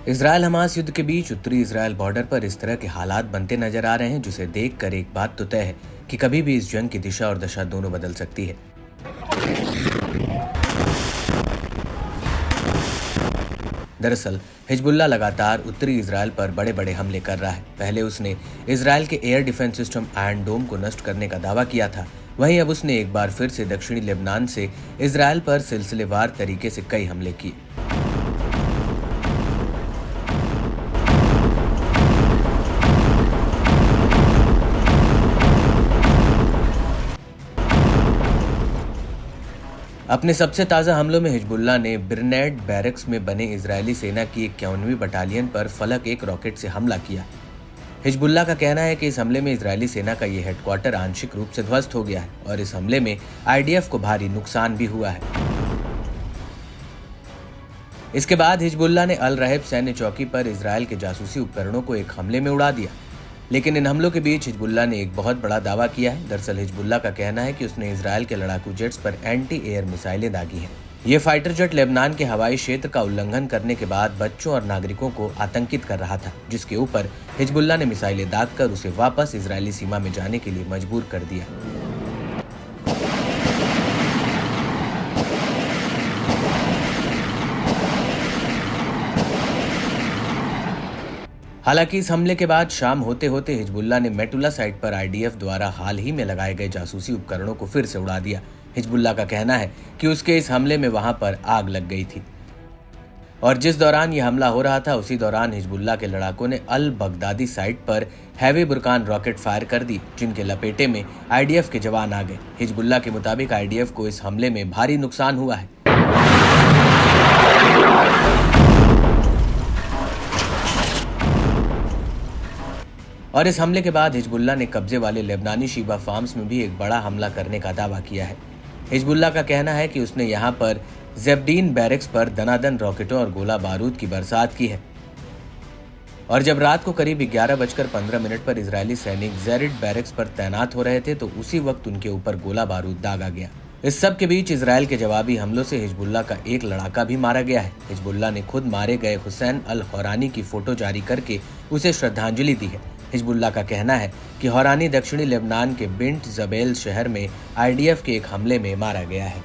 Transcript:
Israel Hamas युद्ध के बीच उत्तरी इजरायल बॉर्डर पर इस तरह के हालात बनते नजर आ रहे हैं, जिसे देखकर एक बात तो तय है कि कभी भी इस जंग की दिशा और दशा दोनों बदल सकती है। दरअसल हिजबुल्ला लगातार उत्तरी इजरायल पर बड़े बड़े हमले कर रहा है। पहले उसने इजरायल के एयर डिफेंस सिस्टम आयरन डोम को नष्ट करने का दावा किया था। वहीं अब उसने एक बार फिर से दक्षिणी लेबनान से इजरायल पर सिलसिलेवार तरीके से कई हमले किए। अपने सबसे ताज़ा हमलों में हिजबुल्ला ने बिरनेट बैरक्स में बने इजरायली सेना की 51वीं बटालियन पर फलक 1 रॉकेट से हमला किया। हिजबुल्ला का कहना है कि इस हमले में इजरायली सेना का ये हेडक्वार्टर आंशिक रूप से ध्वस्त हो गया है और इस हमले में आईडीएफ को भारी नुकसान भी हुआ है। इसके बाद हिजबुल्ला ने अल रहब सैन्य चौकी पर इजरायल के जासूसी उपकरणों को एक हमले में उड़ा दिया। लेकिन इन हमलों के बीच हिजबुल्ला ने एक बहुत बड़ा दावा किया है। दरअसल हिजबुल्ला का कहना है कि उसने इजरायल के लड़ाकू जेट्स पर एंटी एयर मिसाइलें दागी हैं। ये फाइटर जेट लेबनान के हवाई क्षेत्र का उल्लंघन करने के बाद बच्चों और नागरिकों को आतंकित कर रहा था, जिसके ऊपर हिजबुल्ला ने मिसाइलें दागकर उसे वापस इजरायली सीमा में जाने के लिए मजबूर कर दिया। हालांकि इस हमले के बाद शाम होते होते हिजबुल्ला ने मेटुला साइट पर आईडीएफ द्वारा हाल ही में लगाए गए जासूसी उपकरणों को फिर से उड़ा दिया। हिजबुल्ला का कहना है कि उसके इस हमले में वहां पर आग लग गई थी और जिस दौरान यह हमला हो रहा था उसी दौरान हिजबुल्ला के लड़ाकों ने अल बगदादी साइट पर हैवी बुरकान रॉकेट फायर कर दी, जिनके लपेटे में आईडीएफ के जवान आ गए। हिजबुल्ला के मुताबिक आईडीएफ को इस हमले में भारी नुकसान हुआ है। और इस हमले के बाद हिजबुल्ला ने कब्जे वाले लेबनानी शीबा फार्म्स में भी एक बड़ा हमला करने का दावा किया है। हिजबुल्ला का कहना है कि उसने यहां पर ज़ेबडीन बैरक्स पर दनादन रॉकेटों और गोला बारूद की बरसात की है। और जब रात को करीब 11:15 पर इजरायली सैनिक ज़ेरिड बैरक्स पर तैनात हो रहे थे तो उसी वक्त उनके ऊपर गोला बारूद दागा गया। इस सब के बीच इजरायल के जवाबी हमलों से हिजबुल्ला का एक लड़ाका भी मारा गया है। हिजबुल्ला ने खुद मारे गए हुसैन अल हौरानी की फोटो जारी करके उसे श्रद्धांजलि दी है। हिजबुल्ला का कहना है कि हौरानी दक्षिणी लेबनान के बिंट जबेल शहर में आईडीएफ के एक हमले में मारा गया है।